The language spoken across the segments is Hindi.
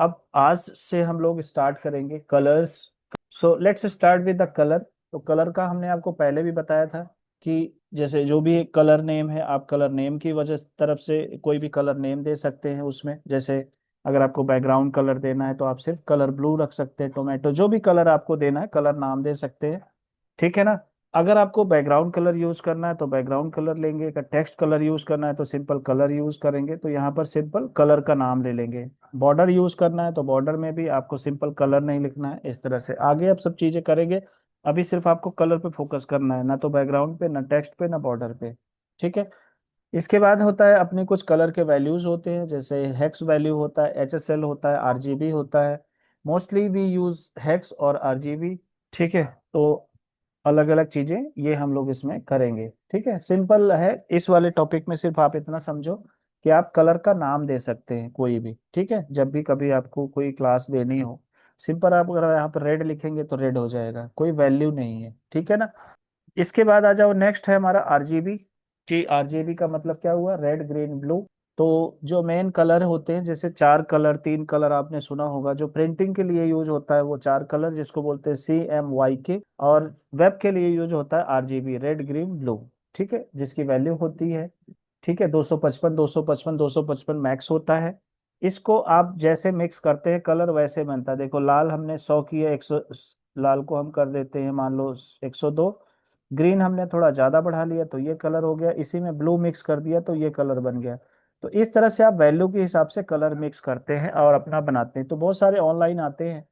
अब आज से हम लोग स्टार्ट करेंगे colours. So let's start with the colour. तो कलर का हमने आपको पहले भी बताया था कि जैसे जो भी कलर नेम है, आप कलर नेम की वजह तरफ से कोई भी कलर नेम दे सकते हैं उसमें। जैसे अगर आपको बैकग्राउंड कलर देना है तो आप सिर्फ कलर ब्लू रख सकते हैं, टोमेटो, जो भी कलर आपको देना है कलर नाम दे सकते हैं। ठीक है ना। अगर आपको बैकग्राउंड कलर यूज करना है तो बैकग्राउंड कलर लेंगे, अगर टेक्स्ट कलर यूज करना है तो सिंपल कलर यूज करेंगे, तो यहाँ पर सिंपल कलर का नाम ले लेंगे। बॉर्डर यूज करना है तो बॉर्डर में भी आपको सिंपल कलर नहीं लिखना है। इस तरह से आगे अब सब चीजें करेंगे। अभी सिर्फ आपको कलर पे फोकस करना है, ना तो बैकग्राउंड पे, ना टेक्स्ट पे, ना बॉर्डर पे। ठीक है। इसके बाद होता है अपने कुछ कलर के वैल्यूज होते हैं, जैसे हेक्स वैल्यू होता है, एचएसएल होता है, आरजीबी होता है। मोस्टली वी यूज हेक्स और आरजीबी। ठीक है। तो अलग अलग चीजें ये हम लोग इसमें करेंगे। ठीक है, सिंपल है। इस वाले टॉपिक में सिर्फ आप इतना समझो कि आप कलर का नाम दे सकते हैं कोई भी। ठीक है, जब भी कभी आपको कोई क्लास देनी हो, सिंपल आप अगर यहाँ पर रेड लिखेंगे तो रेड हो जाएगा, कोई वैल्यू नहीं है। ठीक है ना। इसके बाद आ जाओ, नेक्स्ट है हमारा आरजीबी। कि आरजीबी का मतलब क्या हुआ, रेड ग्रीन ब्लू। तो जो मेन कलर होते हैं, जैसे चार कलर, तीन कलर आपने सुना होगा, जो प्रिंटिंग के लिए यूज होता है वो चार कलर, जिसको बोलते हैं CMYK। और वेब के लिए यूज होता है आरजीबी, रेड ग्रीन ब्लू। ठीक है, जिसकी वैल्यू होती है, ठीक है, 255, 255, 255 मैक्स होता है। इसको आप जैसे मिक्स करते हैं कलर वैसे बनता है। देखो लाल हमने 100 की है, 100, लाल को हम कर देते हैं मान लो 102। ग्रीन हमने थोड़ा ज्यादा बढ़ा लिया तो ये कलर हो गया, इसी में ब्लू मिक्स कर दिया तो ये कलर बन गया। तो इस तरह से आप वैल्यू के हिसाब से कलर मिक्स करते हैं और अपना बनाते हैं। तो बहुत सारे ऑनलाइन आते हैं।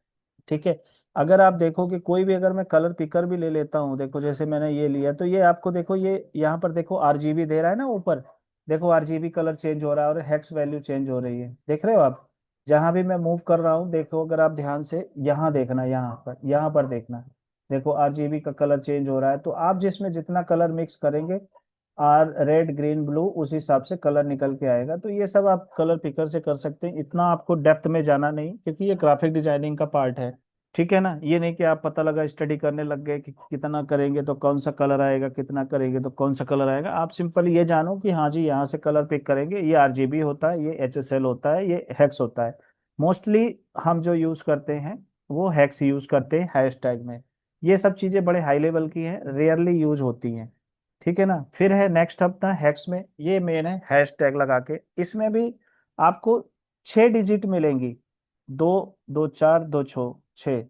ठीक है। अगर आप देखो कि कोई भी, अगर मैं कलर पिकर भी ले लेता हूँ, देखो जैसे मैंने ये लिया, तो ये आपको देखो, ये यहाँ पर देखो आरजीबी दे रहा है ना ऊपर। देखो आरजीबी कलर चेंज हो रहा है और हेक्स वैल्यू चेंज हो रही है, देख रहे हो आप। जहां भी मैं मूव कर रहा हूँ देखो, अगर आप ध्यान से यहाँ देखना, यहाँ पर देखना, देखो आरजीबी का कलर चेंज हो रहा है। तो आप जिसमें जितना कलर मिक्स करेंगे, आर रेड ग्रीन ब्लू, उस हिसाब से कलर निकल के आएगा। तो ये सब आप कलर पिकर से कर सकते हैं, इतना आपको डेप्थ में जाना नहीं, क्योंकि ये ग्राफिक डिजाइनिंग का पार्ट है। ठीक है ना। ये नहीं कि आप पता लगा स्टडी करने लग गए कि कितना करेंगे तो कौन सा कलर आएगा, कितना करेंगे तो कौन सा कलर आएगा। आप सिंपल ये जानो कि हाँ जी, यहाँ से कलर पिक करेंगे, ये आरजीबी होता है, ये एचएसएल होता है, ये हेक्स होता है। मोस्टली हम जो यूज करते हैं वो हेक्स यूज करते हैं हैशटैग में। ये सब चीजें बड़े हाई लेवल की हैं, रेयरली यूज होती हैं। ठीक है ना। फिर है नेक्स्ट अपना हैक्स में, ये मेन है हैशटैग लगा के। इसमें भी आपको 6 डिजिट मिलेंगी। दो, दो चार, दो छो, छः।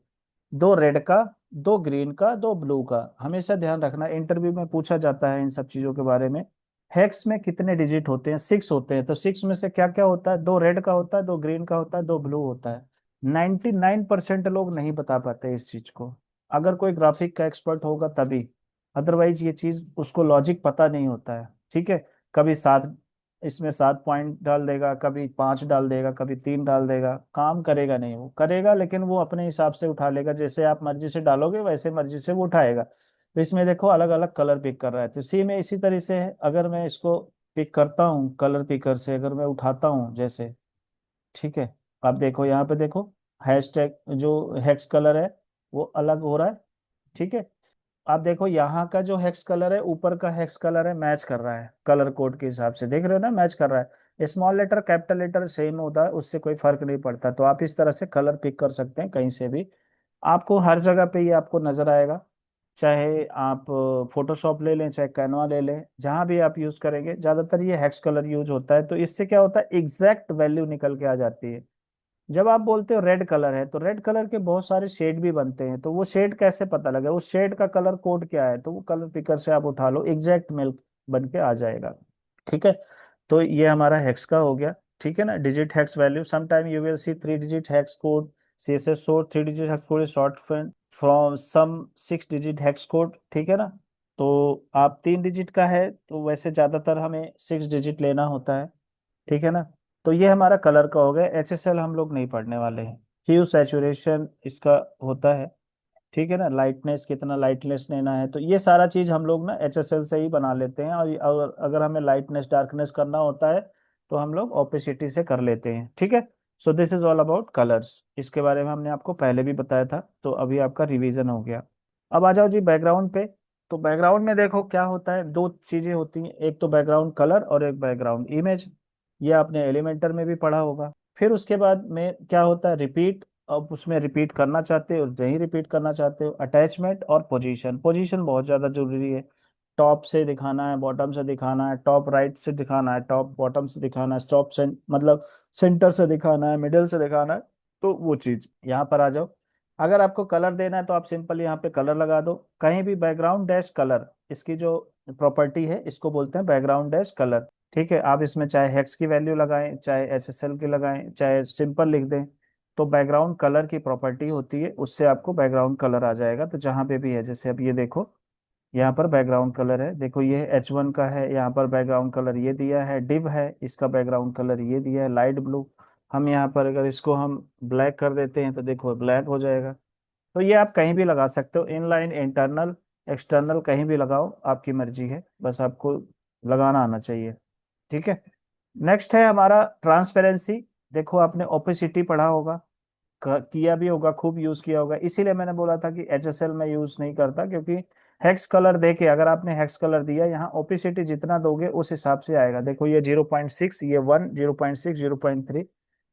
दो रेड का, दो ग्रीन का, दो ब्लू का। हमेशा ध्यान रखना, इंटरव्यू में पूछा जाता है इन सब चीजों के बारे में। हेक्स में कितने डिजिट होते हैं, 6 होते हैं। तो 6 में से क्या क्या होता है, दो रेड का होता है, दो ग्रीन का होता है, दो ब्लू होता है। 99% लोग नहीं बता पाते इस चीज को, अगर कोई ग्राफिक का एक्सपर्ट होगा तभी। अदरवाइज ये चीज उसको लॉजिक पता नहीं होता है। ठीक है। कभी सात, इसमें 7 पॉइंट डाल देगा, कभी 5 डाल देगा, कभी 3 डाल देगा, काम करेगा नहीं। वो करेगा लेकिन वो अपने हिसाब से उठा लेगा, जैसे आप मर्जी से डालोगे वैसे मर्जी से वो उठाएगा। तो इसमें देखो अलग अलग कलर पिक कर रहा है। तो सी में इसी तरह से है, अगर मैं इसको पिक करता हूँ कलर पिकर से, अगर मैं उठाता हूँ जैसे, ठीक है, आप देखो यहाँ पे देखो, हैशटैग जो हेक्स कलर है वो अलग हो रहा है। ठीक है। आप देखो यहाँ का जो हेक्स कलर है, ऊपर का हेक्स कलर है, मैच कर रहा है कलर कोड के हिसाब से, देख रहे हो ना, मैच कर रहा है। Small letter capital letter same होता है, उससे कोई फर्क नहीं पड़ता। तो आप इस तरह से कलर पिक कर सकते हैं कहीं से भी। आपको हर जगह पे ये आपको नजर आएगा। चाहे आप फोटोशॉप ले लें, चाहे कैनवा ले लें, जहां भी आप यूज करेंगे ज्यादातर ये हेक्स कलर यूज होता है। तो इससे क्या होता है, एग्जैक्ट वैल्यू निकल के आ जाती है। जब आप बोलते हो रेड कलर है, तो रेड कलर के बहुत सारे शेड भी बनते हैं। तो वो शेड कैसे पता लगे, उस शेड का कलर कोड क्या है, तो वो कलर पिकर से आप उठा लो, एग्जैक्ट मेल बन के आ जाएगा। ठीक है। तो ये हमारा हेक्स का हो गया। ठीक है ना, digit hex value, sometime you will see 3 digit hex code, CSS short 3 digit hex code is short from some 6 digit hex code. ठीक है ना। तो आप 3 डिजिट का है तो वैसे ज्यादातर हमें 6 डिजिट लेना होता है। ठीक है ना। तो ये हमारा कलर का हो गया। HSL हम लोग नहीं पढ़ने वाले हैं। ह्यू सैचुरेशन इसका होता है। ठीक है ना, लाइटनेस, कितना लाइटनेस लेना है, तो ये सारा चीज हम लोग ना HSL से ही बना लेते हैं। और अगर हमें लाइटनेस डार्कनेस करना होता है तो हम लोग ओपेसिटी से कर लेते हैं। ठीक है। So this is all about colours. इसके बारे में हमने आपको पहले भी बताया था, तो अभी आपका रिवीजन हो गया। अब आ जाओ जी बैकग्राउंड पे। तो बैकग्राउंड में देखो क्या होता है, दो चीजें होती हैं, एक तो बैकग्राउंड कलर और एक बैकग्राउंड इमेज। ये आपने एलिमेंटर में भी पढ़ा होगा। फिर उसके बाद में क्या होता है, रिपीट। अब उसमें रिपीट करना चाहते हो नहीं रिपीट करना चाहते हो, अटैचमेंट और पोजीशन। पोजीशन बहुत ज़्यादा जरूरी है। टॉप से दिखाना है, बॉटम से दिखाना है, टॉप राइट से दिखाना है, टॉप बॉटम से दिखाना है, स्टॉप से मतलब सेंटर से दिखाना है, मिडिल से दिखाना है। तो वो चीज़ यहाँ पर आ जाओ। अगर आपको कलर देना है तो आप सिंपल यहाँ पे कलर लगा दो कहीं भी, बैकग्राउंड डैश कलर, इसकी जो प्रॉपर्टी है इसको बोलते हैं बैकग्राउंड डैश कलर। ठीक है, आप इसमें चाहे हेक्स की वैल्यू लगाएं, चाहे एसएसएल की लगाएं, चाहे सिंपल लिख दें, तो बैकग्राउंड कलर की प्रॉपर्टी होती है, उससे आपको बैकग्राउंड कलर आ जाएगा। तो जहां पे भी है, जैसे अब ये देखो, यहाँ पर बैकग्राउंड कलर है, देखो ये H1 का है, यहाँ पर बैकग्राउंड कलर ये दिया है, डिव है, इसका बैकग्राउंड कलर ये दिया है लाइट ब्लू। हम यहाँ पर अगर इसको हम ब्लैक कर देते हैं तो देखो ब्लैक हो जाएगा। तो ये आप कहीं भी लगा सकते हो, इनलाइन, इंटरनल, एक्सटर्नल, कहीं भी लगाओ, आपकी मर्जी है, बस आपको लगाना आना चाहिए। ठीक है। नेक्स्ट है हमारा ट्रांसपेरेंसी। देखो आपने ओपेसिटी पढ़ा होगा, किया भी होगा, खूब यूज किया होगा, इसीलिए मैंने बोला था कि एचएसएल में यूज नहीं करता, क्योंकि हेक्स कलर देके, अगर आपने हेक्स कलर दिया, यहाँ ओपेसिटी जितना दोगे उस हिसाब से आएगा। देखो ये 0.6, ये 1, 0.6, 0.3।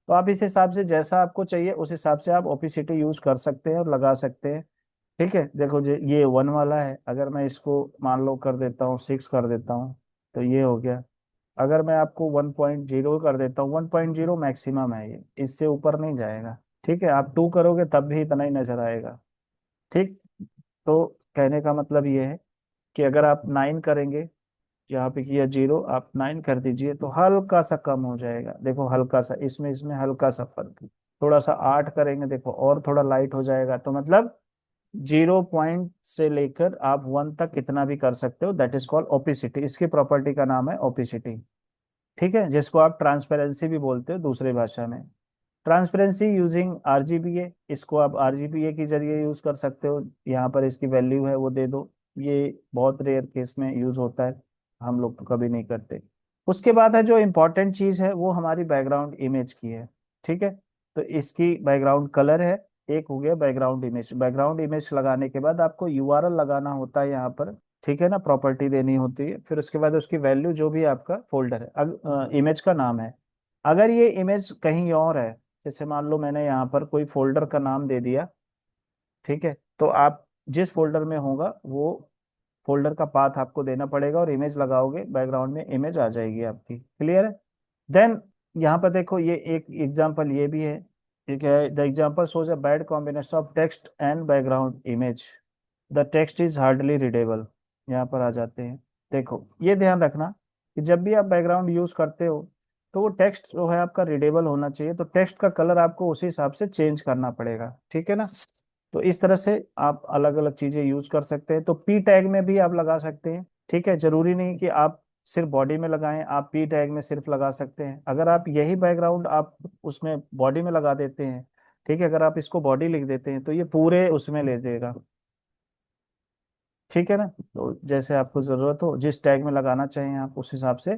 तो आप इस हिसाब से जैसा आपको चाहिए उस हिसाब से आप ओपेसिटी यूज कर सकते हैं और लगा सकते हैं। ठीक है, देखो ये 1 वाला है, अगर मैं इसको मान लो कर देता हूँ 6 कर देता हूँ, तो ये हो गया। अगर मैं आपको 1.0 कर देता हूँ, 1.0 मैक्सिमम है ये, इससे ऊपर नहीं जाएगा। ठीक है, आप 2 करोगे तब भी इतना ही नजर आएगा। ठीक। तो कहने का मतलब ये है कि अगर आप 9 करेंगे, यहाँ पे किया 0, आप 9 कर दीजिए तो हल्का सा कम हो जाएगा, देखो हल्का सा, इसमें इसमें हल्का सा फर्क। थोड़ा सा 8 करेंगे, देखो और थोड़ा लाइट हो जाएगा। तो मतलब 0 से लेकर आप 1 तक कितना भी कर सकते हो, दैट इज कॉल्ड ओपिसिटी। इसकी प्रॉपर्टी का नाम है ओपिसिटी। ठीक है, जिसको आप ट्रांसपेरेंसी भी बोलते हो दूसरी भाषा में। ट्रांसपेरेंसी यूजिंग आरजीबीए, इसको आप आरजीबीए के जरिए यूज कर सकते हो। यहाँ पर इसकी वैल्यू है वो दे दो। ये बहुत रेयर केस में यूज होता है, हम लोग तो कभी नहीं करते। उसके बाद है जो इम्पोर्टेंट चीज है, वो हमारी बैकग्राउंड इमेज की है। ठीक है, तो इसकी बैकग्राउंड कलर है, एक हो गया बैकग्राउंड इमेज। बैकग्राउंड इमेज लगाने के बाद आपको यूआरएल लगाना होता है यहाँ पर। ठीक है ना, प्रॉपर्टी देनी होती है, फिर उसके बाद उसकी वैल्यू जो भी आपका फोल्डर है, इमेज का नाम है। अगर ये इमेज कहीं और है, जैसे मान लो मैंने यहाँ पर कोई फोल्डर का नाम दे दिया, ठीक है, तो आप जिस फोल्डर में होगा वो फोल्डर का पाथ आपको देना पड़ेगा, और इमेज लगाओगे, बैकग्राउंड में इमेज आ जाएगी आपकी। क्लियर है। देन यहाँ पर देखो, ये एक एग्जांपल ये भी है। ठीक है, the example shows a bad combination of text and background image, the text is hardly readable. यहाँ पर आ जाते हैं। देखो ये ध्यान रखना कि जब भी आप बैकग्राउंड यूज करते हो, तो वो टेक्स्ट जो है आपका रीडेबल होना चाहिए, तो टेक्स्ट का कलर आपको उसी हिसाब से चेंज करना पड़ेगा। ठीक है ना। तो इस तरह से आप अलग अलग चीजें यूज कर सकते हैं। तो पी टैग में भी आप लगा सकते हैं। ठीक है, जरूरी नहीं कि आप सिर्फ बॉडी में लगाएं, आप पी टैग में सिर्फ लगा सकते हैं। अगर आप यही बैकग्राउंड आप उसमें बॉडी में लगा देते हैं, ठीक है, अगर आप इसको बॉडी लिख देते हैं तो ये पूरे उसमें ले देगा। ठीक है ना। तो जैसे आपको जरूरत हो, जिस टैग में लगाना चाहें आप उस हिसाब से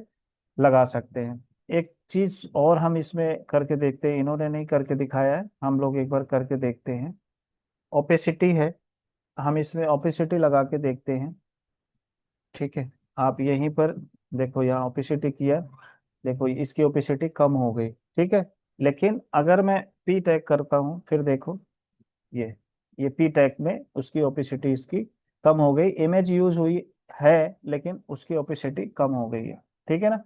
लगा सकते हैं। एक चीज और हम इसमें करके देखते हैं, इन्होंने नहीं करके दिखाया है, हम लोग एक बार करके देखते हैं। ओपेसिटी है, हम इसमें ओपेसिटी लगा के देखते हैं। ठीक है, आप यहीं पर देखो, यहाँ ओपेसिटी किया, देखो इसकी ओपेसिटी कम हो गई। ठीक है, लेकिन अगर मैं पी टैग करता हूँ, फिर देखो ये ये पी टैग में उसकी ओपेसिटी इसकी कम हो गई, इमेज यूज हुई है लेकिन उसकी ओपेसिटी कम हो गई है। ठीक है ना।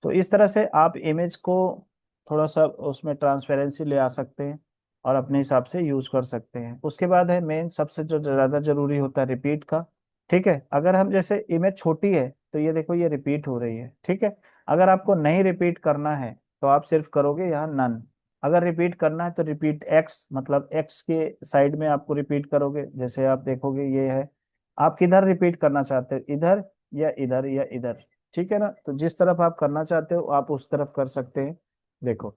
तो इस तरह से आप इमेज को थोड़ा सा उसमें ट्रांसपेरेंसी ले आ सकते हैं और अपने हिसाब से यूज कर सकते हैं। उसके बाद है मेन, सबसे जो ज्यादा जरूरी होता है, रिपीट का। ठीक है, अगर हम जैसे इमेज छोटी है तो ये देखो ये रिपीट हो रही है। ठीक है, अगर आपको नहीं रिपीट करना है तो आप सिर्फ करोगे यहाँ नन। अगर रिपीट करना है तो रिपीट एक्स, मतलब एक्स के साइड में आपको रिपीट करोगे, जैसे आप देखोगे ये है। आप किधर रिपीट करना चाहते हो, इधर या इधर या इधर। ठीक है ना, तो जिस तरफ आप करना चाहते हो आप उस तरफ कर सकते हैं। देखो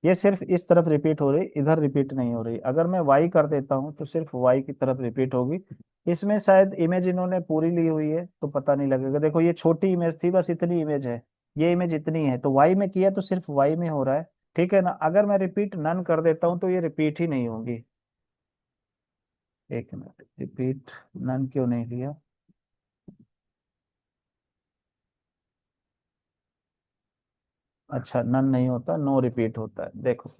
ये सिर्फ इस तरफ रिपीट हो रही, इधर रिपीट नहीं हो रही। अगर मैं वाई कर देता हूँ तो सिर्फ वाई की तरफ रिपीट होगी। इसमें शायद इमेज इन्होंने पूरी ली हुई है तो पता नहीं लगेगा। देखो ये छोटी इमेज थी, बस इतनी इमेज है, ये इमेज इतनी है, तो वाई में किया तो सिर्फ वाई में हो रहा है। ठीक है ना। अगर मैं रिपीट नन कर देता हूँ तो ये रिपीट ही नहीं होगी। एक मिनट, रिपीट नन क्यों नहीं लिया। अच्छा, नन नहीं होता, नो रिपीट होता है। देखो,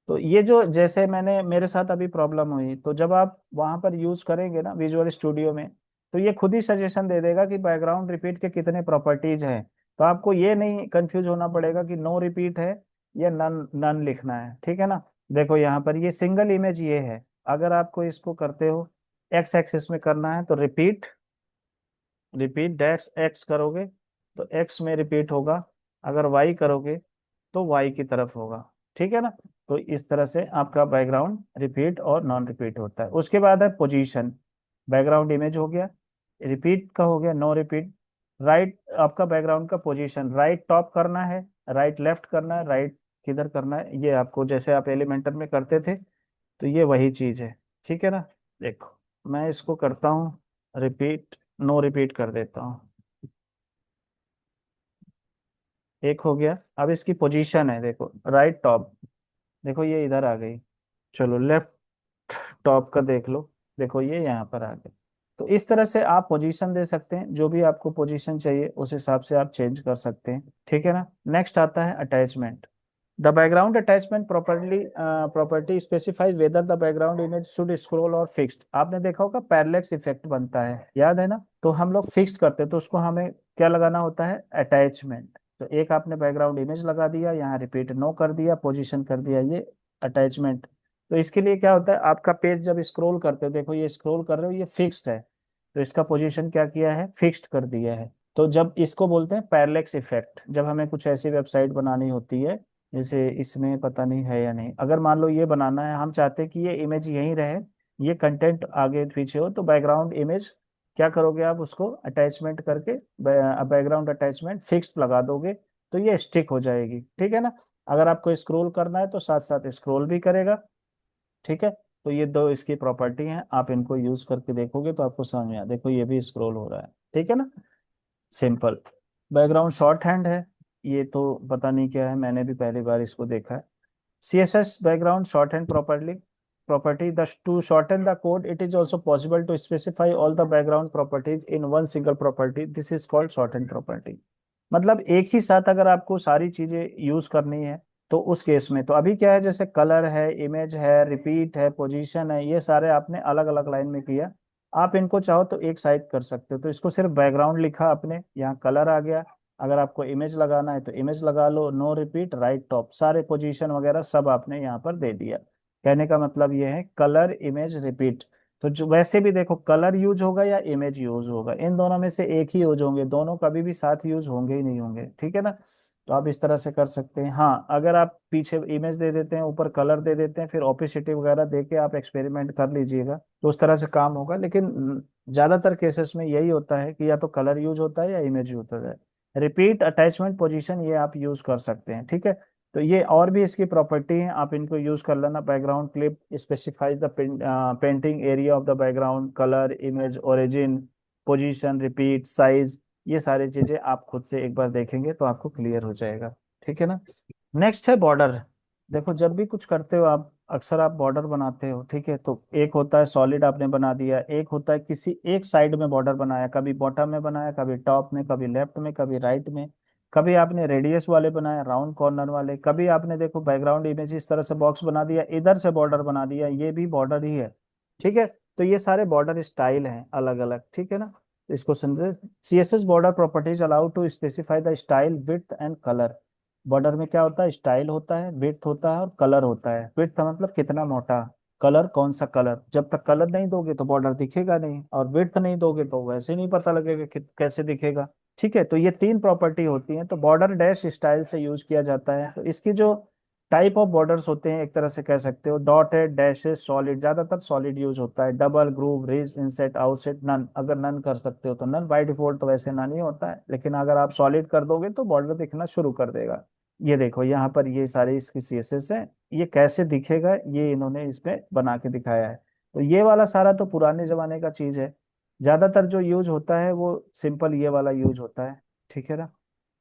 तो ये जो जैसे मैंने मेरे साथ अभी प्रॉब्लम हुई, तो जब आप वहां पर यूज करेंगे ना विजुअल स्टूडियो में, तो ये खुद ही सजेशन दे देगा कि बैकग्राउंड रिपीट के कितने प्रॉपर्टीज हैं। तो आपको ये नहीं कंफ्यूज होना पड़ेगा कि नो रिपीट है या नन नन लिखना है, ठीक है ना। देखो यहाँ पर ये सिंगल इमेज ये है। अगर आपको इसको करते हो एक्स एक्सिस में करना है तो रिपीट, रिपीट डैश एक्स करोगे तो एक्स में रिपीट होगा। अगर वाई करोगे तो वाई की तरफ होगा, ठीक है ना। तो इस तरह से आपका बैकग्राउंड रिपीट और नॉन रिपीट होता है। उसके बाद है पोजीशन। बैकग्राउंड इमेज हो गया, रिपीट का हो गया नो रिपीट। राइट, आपका बैकग्राउंड का पोजीशन राइट टॉप करना है, राइट लेफ्ट करना है, राइट किधर करना है, ये आपको जैसे आप एलिमेंटर में करते थे, तो ये वही चीज है, ठीक है ना। देखो मैं इसको करता हूँ रिपीट, नो रिपीट कर देता हूँ। एक हो गया। अब इसकी पोजीशन है, देखो राइट टॉप, देखो ये इधर आ गई। चलो लेफ्ट टॉप का देख लो, देखो ये यहाँ पर आ गए। तो इस तरह से आप पोजीशन दे सकते हैं, जो भी आपको पोजीशन चाहिए उस हिसाब से आप चेंज कर सकते हैं, ठीक है ना। नेक्स्ट आता है attachment. The background attachment property specifies whether the background image should scroll और फिक्स्ड। आपने देखा होगा पैरेलैक्स इफेक्ट बनता है, याद है ना। तो हम लोग फिक्स करते हैं, तो उसको हमें क्या लगाना होता है, अटैचमेंट। तो एक आपने बैकग्राउंड इमेज लगा दिया, यहाँ रिपीट नो कर दिया, पोजीशन कर दिया, ये अटैचमेंट। तो इसके लिए क्या होता है, आपका पेज जब स्क्रॉल करते हो, देखो ये स्क्रॉल कर रहे हो, ये फिक्स्ड है, तो इसका पोजीशन क्या किया है, फिक्स्ड कर दिया है। तो जब इसको बोलते हैं पैरेलैक्स इफेक्ट, जब हमें कुछ ऐसी वेबसाइट बनानी होती है, जैसे इसमें पता नहीं है या नहीं, अगर मान लो ये बनाना है, हम चाहते हैं कि ये इमेज यहीं रहे, ये कंटेंट आगे पीछे हो, तो बैकग्राउंड इमेज क्या करोगे आप, उसको अटैचमेंट करके बैकग्राउंड अटैचमेंट फिक्स्ड लगा दोगे, तो ये स्टिक हो जाएगी, ठीक है ना। अगर आपको स्क्रॉल करना है तो साथ साथ स्क्रॉल भी करेगा, ठीक है। तो ये दो इसकी प्रॉपर्टी हैं, आप इनको यूज करके देखोगे तो आपको समझ में आया, देखो ये भी स्क्रॉल हो रहा है, ठीक है ना। सिंपल। बैकग्राउंड शॉर्ट हैंड है, ये तो पता नहीं क्या है, मैंने भी पहली बार इसको देखा है। CSS background shorthand property thus to shorten the code it is also possible to specify all the background properties in one single property, this is called shorthand property। मतलब एक ही साथ अगर आपको सारी चीजें यूज करनी है, तो उस केस में तो अभी क्या है, जैसे कलर है, इमेज है, रिपीट है, पोजीशन है, ये सारे आपने अलग अलग लाइन में किया। आप इनको चाहो तो एक साइड कर सकते हो, तो इसको सिर्फ बैकग्राउंड लिखा आपने, यहाँ कलर आ गया। अगर आपको इमेज लगाना है तो इमेज लगा लो, नो रिपीट राइट टॉप, सारे पोजीशन वगैरह सब आपने यहाँ पर दे दिया। कहने का मतलब ये है कलर इमेज रिपीट। तो जो वैसे भी देखो, कलर यूज होगा या इमेज यूज होगा, इन दोनों में से एक ही यूज होंगे, दोनों कभी भी साथ यूज होंगे ही नहीं होंगे, ठीक है ना। तो आप इस तरह से कर सकते हैं। हाँ, अगर आप पीछे इमेज दे देते हैं, ऊपर कलर दे देते हैं, फिर ऑपेसिटी वगैरह दे के आप एक्सपेरिमेंट कर लीजिएगा, तो उस तरह से काम होगा। लेकिन ज्यादातर केसेस में यही होता है कि या तो कलर यूज होता है या इमेज यूज होता है। रिपीट, अटैचमेंट, पोजीशन, ये आप यूज कर सकते हैं, ठीक है। तो ये और भी इसकी प्रॉपर्टी है, आप इनको यूज कर लेना। Background clip specifies the painting area of the background, colour, image, origin, position, repeat, size, ये सारी चीजें आप खुद से एक बार देखेंगे तो आपको क्लियर हो जाएगा, ठीक है ना। नेक्स्ट है बॉर्डर। देखो जब भी कुछ करते हो आप, अक्सर आप बॉर्डर बनाते हो, ठीक है। तो एक होता है सॉलिड आपने बना दिया, एक होता है किसी एक साइड में बॉर्डर बनाया, कभी बॉटम में बनाया, कभी टॉप में, कभी लेफ्ट में, कभी राइट में, कभी आपने रेडियस वाले बनाया, राउंड कॉर्नर वाले, कभी आपने देखो बैकग्राउंड इमेज इस तरह से बॉक्स बना दिया, इधर से बॉर्डर बना दिया, ये भी बॉर्डर ही है, ठीक है। तो ये सारे बॉर्डर स्टाइल हैं अलग अलग, ठीक है ना। तो इसको समझे। CSS border properties allow to specify the style, width and colour. Border में क्या होता है, स्टाइल होता है, विड्थ होता है और कलर होता है। विड्थ का मतलब कितना मोटा, कलर कौन सा कलर, जब तक कलर नहीं दोगे तो बॉर्डर दिखेगा नहीं, और विड्थ नहीं दोगे तो वैसे नहीं पता लगेगा कि कैसे दिखेगा, ठीक है। तो ये तीन प्रॉपर्टी होती हैं। तो बॉर्डर डैश स्टाइल से यूज किया जाता है। तो इसकी जो टाइप ऑफ बॉर्डर्स होते हैं, एक तरह से कह सकते हो डॉटेड, डैशेस, सॉलिड, ज्यादातर सॉलिड यूज होता है, double, groove, ridge, inset, outset, none. अगर नन कर सकते हो तो नन, बाय डिफॉल्ट तो वैसे नन ही होता है, लेकिन अगर आप सॉलिड कर दोगे तो बॉर्डर दिखना शुरू कर देगा। ये देखो यहाँ पर ये सारे इसकी CSS है, ये कैसे दिखेगा ये इन्होंने इसमें बना के दिखाया है। तो ये वाला सारा तो पुराने जमाने का चीज है। ज्यादातर जो यूज होता है वो सिंपल ये वाला यूज होता है, ठीक है ना।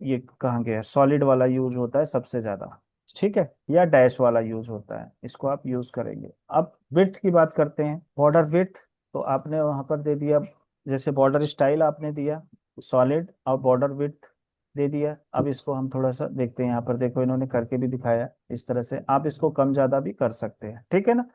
ये कहाँ गया, सॉलिड वाला यूज होता है सबसे ज्यादा, ठीक है, या डैश वाला यूज होता है, इसको आप यूज करेंगे। अब विड्थ की बात करते हैं, बॉर्डर विड्थ। तो आपने वहां पर दे दिया, जैसे बॉर्डर स्टाइल आपने दिया सॉलिड और बॉर्डर विड्थ, दे दिया। अब इसको हम थोड़ा सा देखते हैं, यहाँ पर देखो इन्होंने करके भी दिखाया, इस तरह से आप इसको कम ज्यादा भी कर सकते हैं, ठीक है ना।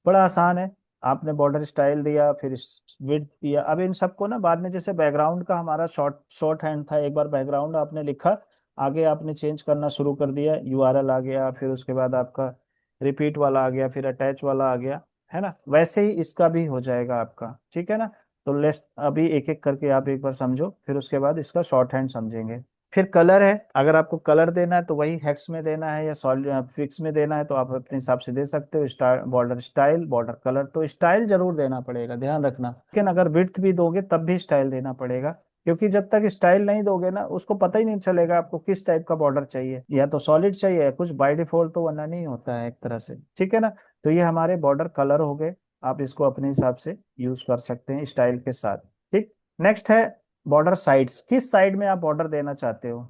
बड़ा आसान है। आपने बॉर्डर स्टाइल दिया, फिर विड्थ दिया। अब इन सबको ना बाद में, जैसे बैकग्राउंड का हमारा शॉर्ट शॉर्ट हैंड था, एक बार बैकग्राउंड आपने लिखा, आगे आपने चेंज करना शुरू कर दिया, यूआरएल आ गया, फिर उसके बाद आपका रिपीट वाला आ गया, फिर अटैच वाला आ गया, है ना। वैसे ही इसका भी हो जाएगा आपका, ठीक है ना। तो लेट्स अभी एक एक करके आप एक बार समझो, फिर उसके बाद इसका शॉर्ट हैंड समझेंगे। फिर कलर है, अगर आपको कलर देना है तो वही हेक्स में देना है या सॉलिड फिक्स में देना है तो आप अपने हिसाब से दे सकते हो। बॉर्डर स्टाइल, बॉर्डर कलर, तो स्टाइल जरूर देना पड़ेगा, ध्यान रखना। लेकिन अगर विड्थ भी दोगे तब भी स्टाइल देना पड़ेगा, क्योंकि जब तक स्टाइल नहीं दोगे ना, उसको पता ही नहीं चलेगा आपको किस टाइप का बॉर्डर चाहिए, या तो सॉलिड चाहिए या कुछ बाय डिफॉल्ट तो वरना नहीं होता है एक तरह से, ठीक है ना। तो ये हमारे बॉर्डर कलर हो गए, आप इसको अपने हिसाब से यूज कर सकते हैं स्टाइल के साथ। ठीक। नेक्स्ट है बॉर्डर साइड्स, किस साइड में आप बॉर्डर देना चाहते हो,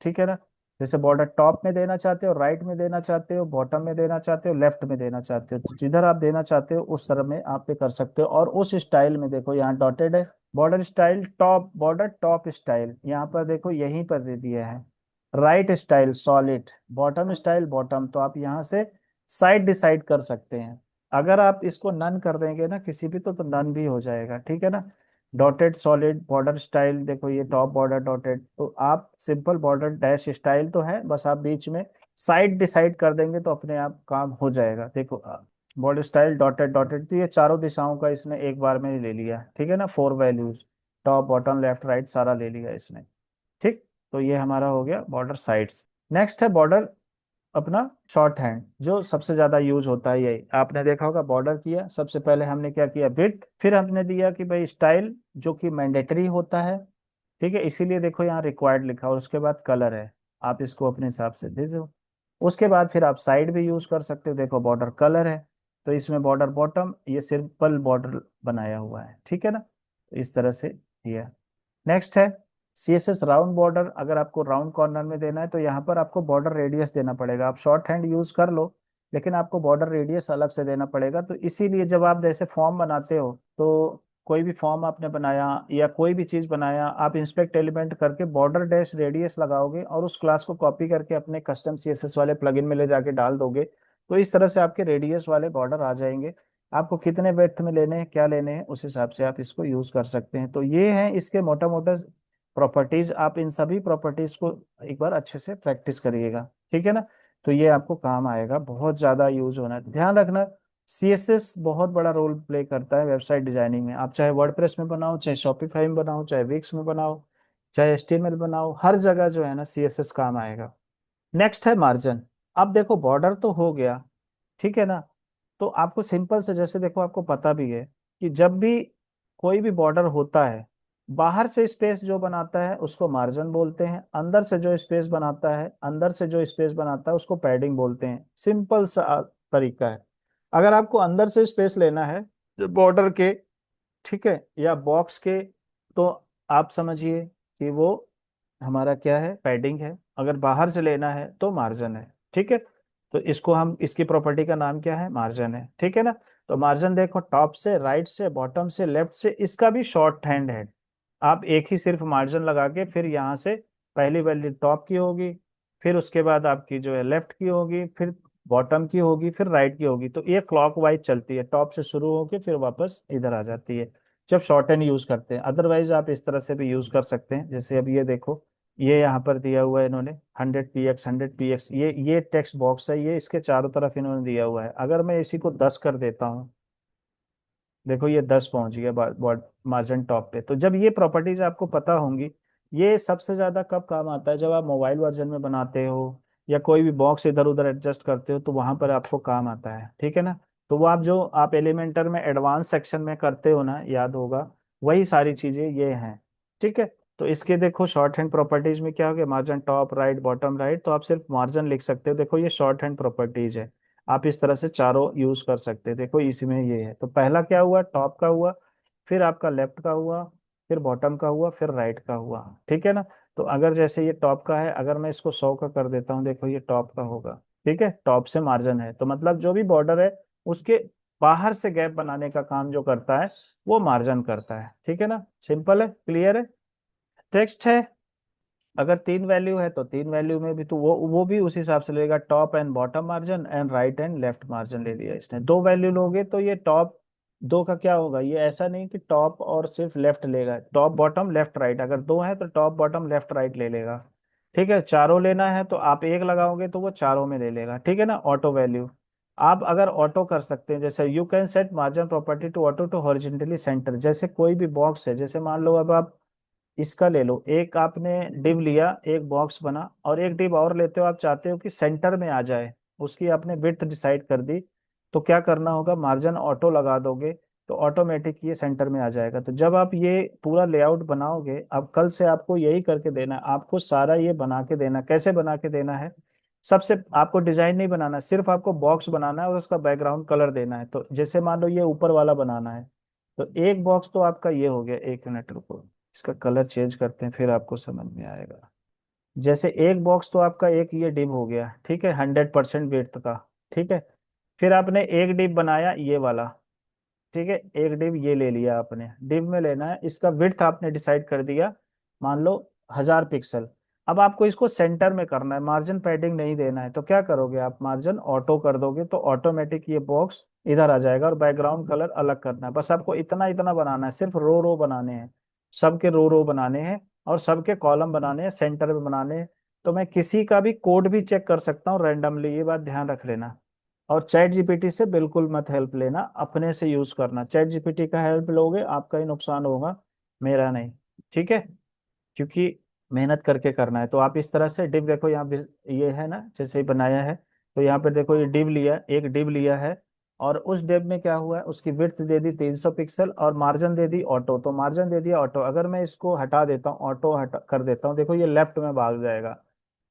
ठीक है ना। जैसे बॉर्डर टॉप में देना चाहते हो, राइट में देना चाहते हो, बॉटम में देना चाहते हो, लेफ्ट में देना चाहते हो, तो जिधर आप देना चाहते हो उस तरह में आप ये कर सकते हो। और उस स्टाइल में देखो यहाँ डॉटेड है, border style top, border top style, यहाँ पर देखो यहीं पर दे दिया है। Right style solid, bottom style bottom, तो आप यहाँ से साइड डिसाइड कर सकते हैं। अगर आप इसको नन कर देंगे ना किसी भी, तो नन भी हो जाएगा, ठीक है ना। डॉटेड सॉलिड बॉर्डर स्टाइल, देखो ये टॉप बॉर्डर डॉटेड, तो आप सिंपल बॉर्डर डैश स्टाइल तो है, बस आप बीच में साइड डिसाइड कर देंगे तो अपने आप काम हो जाएगा। देखो बॉर्डर स्टाइल डॉटेड डॉटेड, तो ये चारों दिशाओं का इसने एक बार में ही ले लिया, ठीक है ना, 4 values, top bottom left right सारा ले लिया इसने। ठीक। तो ये हमारा हो गया बॉर्डर साइड्स। नेक्स्ट है बॉर्डर अपना शॉर्ट हैंड, जो सबसे ज्यादा यूज होता है। यही आपने देखा होगा, बॉर्डर किया सबसे पहले हमने क्या किया, विड्थ, फिर हमने दिया कि भाई स्टाइल, जो कि मैंडेटरी होता है, ठीक है, इसीलिए देखो यहाँ रिक्वायर्ड लिखा, और उसके बाद कलर है, आप इसको अपने हिसाब से दे दो। उसके बाद फिर आप साइड भी यूज कर सकते हो, देखो बॉर्डर कलर है, तो इसमें बॉर्डर बॉटम, ये सिंपल बॉर्डर बनाया हुआ है, ठीक है ना। तो इस तरह से ये। नेक्स्ट है CSS राउंड बॉर्डर, अगर आपको राउंड कॉर्नर में देना है तो यहाँ पर आपको बॉर्डर रेडियस देना पड़ेगा। आप शॉर्ट हैंड यूज कर लो, लेकिन आपको बॉर्डर रेडियस अलग से देना पड़ेगा। तो इसीलिए जब आप जैसे फॉर्म बनाते हो, तो कोई भी फॉर्म आपने बनाया या कोई भी चीज बनाया, आप इंस्पेक्ट एलिमेंट करके बॉर्डर डैश रेडियस लगाओगे और उस क्लास को कॉपी करके अपने कस्टम CSS वाले प्लगइन में ले जाके डाल दोगे, तो इस तरह से आपके रेडियस वाले बॉर्डर आ जाएंगे। आपको कितने वेड्थ में लेने हैं, क्या लेने हैं, उस हिसाब से आप इसको यूज कर सकते हैं। तो ये है इसके मोटा मोटा प्रॉपर्टीज। आप इन सभी प्रॉपर्टीज को एक बार अच्छे से प्रैक्टिस करिएगा, ठीक है ना। तो ये आपको काम आएगा, बहुत ज्यादा यूज होना है, ध्यान रखना। CSS बहुत बड़ा रोल प्ले करता है वेबसाइट डिजाइनिंग में। आप चाहे वर्डप्रेस में बनाओ, चाहे शॉपिफाई में बनाओ, चाहे विक्स में बनाओ, चाहे HTML बनाओ, हर जगह जो है ना CSS काम आएगा। नेक्स्ट है मार्जिन। अब देखो बॉर्डर तो हो गया, ठीक है ना। तो आपको सिंपल से, जैसे देखो आपको पता भी है कि जब भी कोई भी बॉर्डर होता है, बाहर से स्पेस जो बनाता है उसको मार्जिन बोलते हैं, अंदर से जो स्पेस बनाता है, अंदर से जो स्पेस बनाता है उसको पैडिंग बोलते हैं। सिंपल सा तरीका है। अगर आपको अंदर से स्पेस लेना है जो बॉर्डर के, ठीक है, या बॉक्स के, तो आप समझिए कि वो हमारा क्या है, पैडिंग है। अगर बाहर से लेना है तो मार्जिन है, ठीक है। तो इसको हम, इसकी प्रॉपर्टी का नाम क्या है, मार्जिन है, ठीक है ना। तो मार्जिन देखो टॉप से, राइट से, बॉटम से, लेफ्ट से, इसका भी शॉर्ट हैंड है। आप एक ही सिर्फ मार्जिन लगा के, फिर यहाँ से पहली वैल्यू टॉप की होगी, फिर उसके बाद आपकी जो है लेफ्ट की होगी, फिर बॉटम की होगी, फिर राइट की होगी। तो ये क्लॉक वाइज चलती है, टॉप से शुरू होके फिर वापस इधर आ जाती है जब शॉर्ट हैंड यूज करते हैं। अदरवाइज आप इस तरह से भी यूज कर सकते हैं। जैसे अब ये देखो, ये यहाँ पर दिया हुआ है इन्होंने 100 px 100 px, ये टेक्स्ट बॉक्स है, ये इसके चारों तरफ इन्होंने दिया हुआ है। अगर मैं इसी को 10 कर देता हूँ, देखो ये 10 पहुंच गया मार्जिन टॉप पे। तो जब ये प्रॉपर्टीज आपको पता होंगी, ये सबसे ज्यादा कब काम आता है, जब आप मोबाइल वर्जन में बनाते हो या कोई भी बॉक्स इधर उधर एडजस्ट करते हो, तो वहां पर आपको काम आता है, ठीक है ना। तो वो आप जो आप एलिमेंटर में एडवांस सेक्शन में करते हो ना, याद होगा, वही सारी चीजें ये हैं, ठीक है। तो इसके देखो शॉर्ट हैंड प्रॉपर्टीज में क्या हो गया, margin top right bottom right, तो आप सिर्फ मार्जिन लिख सकते हो। देखो ये शॉर्ट हैंड प्रॉपर्टीज है, आप इस तरह से चारों यूज कर सकते हैं। देखो इसमें ये है, तो पहला क्या हुआ, टॉप का हुआ, फिर आपका लेफ्ट का हुआ, फिर बॉटम का हुआ, फिर राइट का हुआ, ठीक है ना। तो अगर जैसे ये टॉप का है, अगर मैं इसको 100 का कर देता हूँ, देखो ये टॉप का होगा, ठीक है, टॉप से मार्जिन है, तो मतलब जो भी बॉर्डर है उसके बाहर से गैप बनाने का काम जो करता है वो मार्जिन करता है, ठीक है ना। सिंपल है, क्लियर है। टेक्स्ट है अगर तीन वैल्यू है तो तीन वैल्यू में भी तो वो भी उस हिसाब से लेगा, top and bottom margin and right and left margin ले लिया इसने। दो वैल्यू लोगे तो ये टॉप दो का क्या होगा, ये ऐसा नहीं कि टॉप और सिर्फ लेफ्ट लेगा, टॉप बॉटम लेफ्ट राइट, अगर दो है तो टॉप बॉटम लेफ्ट राइट ले लेगा। ठीक है, चारों लेना है तो आप एक लगाओगे तो वो चारों में ले लेगा, ठीक है ना, ऑटो वैल्यू। आप अगर ऑटो कर सकते हैं, जैसे you can set margin property to auto to horizontally centre, जैसे कोई भी बॉक्स है, जैसे मान लो अब आप इसका ले लो, एक आपने डिव लिया, एक बॉक्स बना, और एक डिव और लेते हो, आप चाहते हो कि सेंटर में आ जाए, उसकी आपने विड्थ डिसाइड कर दी, तो क्या करना होगा, मार्जिन ऑटो लगा दोगे तो ऑटोमेटिक ये सेंटर में आ जाएगा। तो जब आप ये पूरा लेआउट बनाओगे, अब कल से आपको यही करके देना है, आपको सारा ये बना के देना। कैसे बना के देना है, सबसे आपको डिजाइन नहीं बनाना, सिर्फ आपको बॉक्स बनाना है और उसका बैकग्राउंड कलर देना है। तो जैसे मान लो ये ऊपर वाला बनाना है, तो एक बॉक्स तो आपका ये हो गया, एक मिनट रुको, इसका कलर चेंज करते हैं फिर आपको समझ में आएगा। जैसे एक बॉक्स तो आपका एक ये डिप हो गया, ठीक है, 100% वेट का, ठीक है। फिर आपने एक डिप बनाया ये वाला, ठीक है, एक डिप ये ले लिया आपने, डिप में लेना है, इसका विड्थ आपने डिसाइड कर दिया, मान लो 1000 पिक्सल। अब आपको इसको सेंटर में करना है, मार्जिन पैडिंग नहीं देना है, तो क्या करोगे आप, मार्जिन ऑटो कर दोगे तो ऑटोमेटिक ये बॉक्स इधर आ जाएगा, और बैकग्राउंड कलर अलग करना है। बस आपको इतना इतना बनाना है, सिर्फ रो रो बनाने हैं, सबके रो रो बनाने हैं, और सबके कॉलम बनाने हैं, सेंटर में बनाने हैं। तो मैं किसी का भी कोड भी चेक कर सकता हूँ रैंडमली, ये बात ध्यान रख लेना। और चैट जीपीटी से बिल्कुल मत हेल्प लेना, अपने से यूज करना, चैट जीपीटी का हेल्प लोगे आपका ही नुकसान होगा, मेरा नहीं, ठीक है, क्योंकि मेहनत करके करना है। तो आप इस तरह से डिव देखो यहाँ पे, ये है ना, जैसे ही बनाया है, तो यहाँ पे देखो ये डिव लिया, एक डिव लिया है, और उस डिव में क्या हुआ है, उसकी विड्थ दे दी 300 पिक्सल, और मार्जिन दे दी ऑटो, तो मार्जिन दे दिया ऑटो। अगर मैं इसको हटा देता हूँ, ऑटो हटा कर देता हूँ, देखो ये लेफ्ट में भाग जाएगा,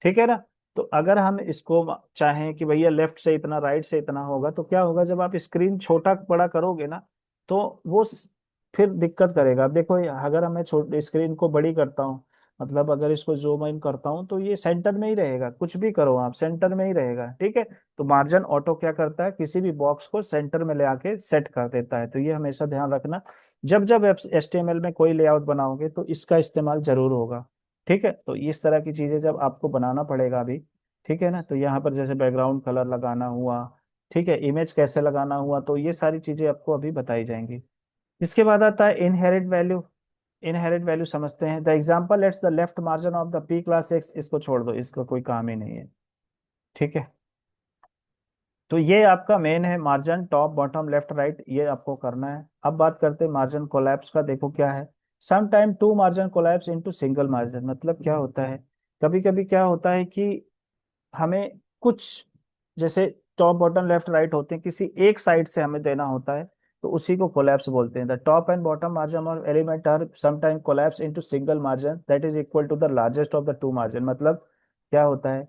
ठीक है ना। तो अगर हम इसको चाहें कि भैया लेफ्ट से इतना राइट से इतना होगा, तो क्या होगा, जब आप स्क्रीन छोटा बड़ा करोगे ना, तो वो फिर दिक्कत करेगा। अब देखो अगर मैं छोटी स्क्रीन को बड़ी करता हूँ, मतलब अगर इसको जूम इन करता हूँ, तो ये सेंटर में ही रहेगा, कुछ भी करो आप सेंटर में ही रहेगा, ठीक है। तो मार्जिन ऑटो क्या करता है, किसी भी बॉक्स को सेंटर में ले आके सेट कर देता है। तो ये हमेशा ध्यान रखना, जब जब HTML में कोई लेआउट बनाओगे तो इसका इस्तेमाल जरूर होगा, ठीक है। तो इस तरह की चीजें जब आपको बनाना पड़ेगा अभी, ठीक है ना, तो यहाँ पर जैसे बैकग्राउंड कलर लगाना हुआ, ठीक है, इमेज कैसे लगाना हुआ, तो ये सारी चीजें आपको अभी बताई जाएंगी। इसके बाद आता है इनहेरिट वैल्यू। इनहेरिट वैल्यू समझते हैं, the example let's the left margin of the P class x, इसको छोड़ दो, इसका कोई काम ही नहीं है, ठीक है। तो ये आपका मेन है, margin top bottom left right, ये आपको करना है। अब बात करते हैं मार्जिन कोलैप्स का, देखो क्या है, sometime two margin collapse into single margin, मतलब क्या होता है, कभी कभी क्या होता है कि हमें कुछ, जैसे टॉप बॉटम लेफ्ट राइट होते हैं, किसी एक साइड से हमें देना होता है, तो उसी को कोलैप्स बोलते हैं। The top and bottom margin of element are sometime collapse into single margin that is equal to the largest of the two margin. मतलब क्या होता है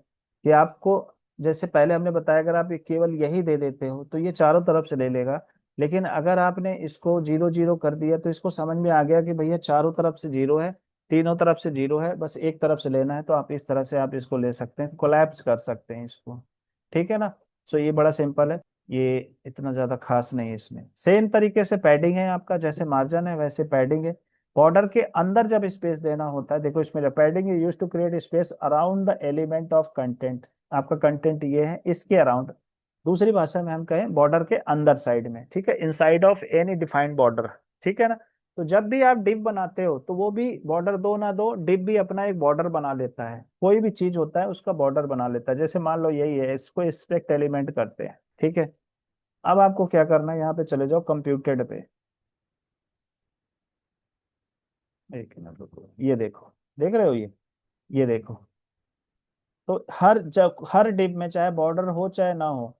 कि आपको, जैसे पहले हमने बताया, अगर आप ये केवल यही दे देते हो तो ये चारों तरफ से ले लेगा, लेकिन अगर आपने इसको जीरो जीरो कर दिया तो इसको समझ में आ गया कि भैया चारों तरफ से जीरो है, तीनों तरफ से जीरो है, बस एक तरफ से लेना है, तो आप इस तरह से आप इसको ले सकते हैं, कोलैप्स कर सकते हैं इसको, ठीक है ना। सो ये बड़ा सिंपल है, ये इतना ज्यादा खास नहीं है इसमें। सेम तरीके से पैडिंग है आपका, जैसे मार्जिन है वैसे पैडिंग है। बॉर्डर के अंदर जब स्पेस देना होता है, देखो इसमें पैडिंग है use to create space around the element of content, आपका कंटेंट ये है, इसके अराउंड, दूसरी भाषा में हम कहें बॉर्डर के अंदर साइड में, ठीक है, inside of any defined border, ठीक है ना। तो जब भी आप डिव बनाते हो तो वो भी बॉर्डर दो ना दो, डिव भी अपना एक बॉर्डर बना लेता है, कोई भी चीज होता है उसका बॉर्डर बना लेता है। जैसे मान लो यही है, इसको एक्सपेक्ट एलिमेंट करते हैं, ठीक है। अब आपको क्या करना है, यहाँ पे चले जाओ कंप्यूटेड पे, एक मिनट रुको, ये देखो, देख रहे हो ये देखो। तो हर जब हर डिव में चाहे बॉर्डर हो चाहे ना हो,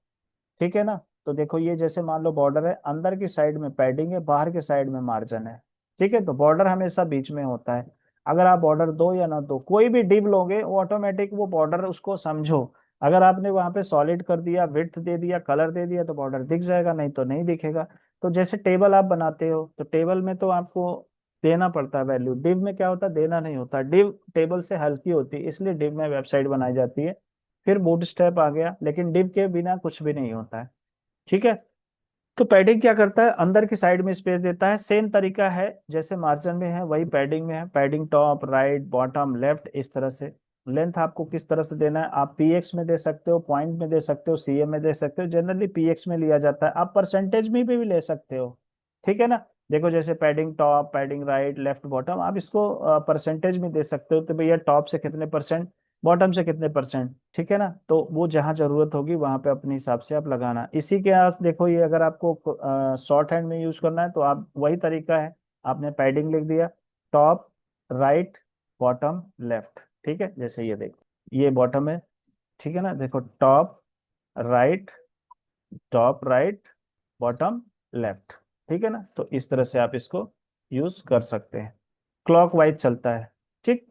ठीक है ना, तो देखो ये जैसे मान लो बॉर्डर है, अंदर की साइड में पैडिंग है, बाहर की साइड में मार्जिन है, ठीक है। तो बॉर्डर हमेशा बीच में होता है, अगर आप बॉर्डर दो या ना दो, कोई भी डिव लोगे वो ऑटोमेटिक वो बॉर्डर उसको समझो, अगर आपने वहां पे सॉलिड कर दिया, विड्थ दे दिया, कलर दे दिया, तो बॉर्डर दिख जाएगा, नहीं तो नहीं दिखेगा। तो जैसे टेबल आप बनाते हो, तो टेबल में तो आपको देना पड़ता है वैल्यू, डिव में क्या होता है, देना नहीं होता, डिव टेबल से हल्की होती है, इसलिए डिव में वेबसाइट बनाई जाती है। फिर बूटस्ट्रैप आ गया, लेकिन डिव के बिना कुछ भी नहीं होता है, ठीक है। तो पैडिंग क्या करता है, अंदर की साइड में स्पेस देता है। सेम तरीका है जैसे मार्जिन में है वही पैडिंग में है। Padding top right bottom left इस तरह से। लेंथ आपको किस तरह से देना है, आप पीएक्स में दे सकते हो, पॉइंट में दे सकते हो, सीएम में दे सकते हो। जनरली पीएक्स में लिया जाता है, आप परसेंटेज में भी ले सकते हो। ठीक है ना। देखो जैसे padding top padding right left bottom, आप इसको परसेंटेज में दे सकते हो। तो भैया टॉप से कितने परसेंट, बॉटम से कितने परसेंट, ठीक है ना। तो वो जहां जरूरत होगी वहां पे अपने हिसाब से आप लगाना। इसी के आस देखो, ये अगर आपको शॉर्ट हैंड में यूज करना है तो आप वही तरीका है। आपने पैडिंग लिख दिया, टॉप राइट बॉटम लेफ्ट, ठीक है। जैसे ये देखो, ये बॉटम है, ठीक है ना। देखो right top right bottom left, ठीक है ना। तो इस तरह से आप इसको यूज कर सकते हैं, क्लॉक वाइज चलता है। ठीक।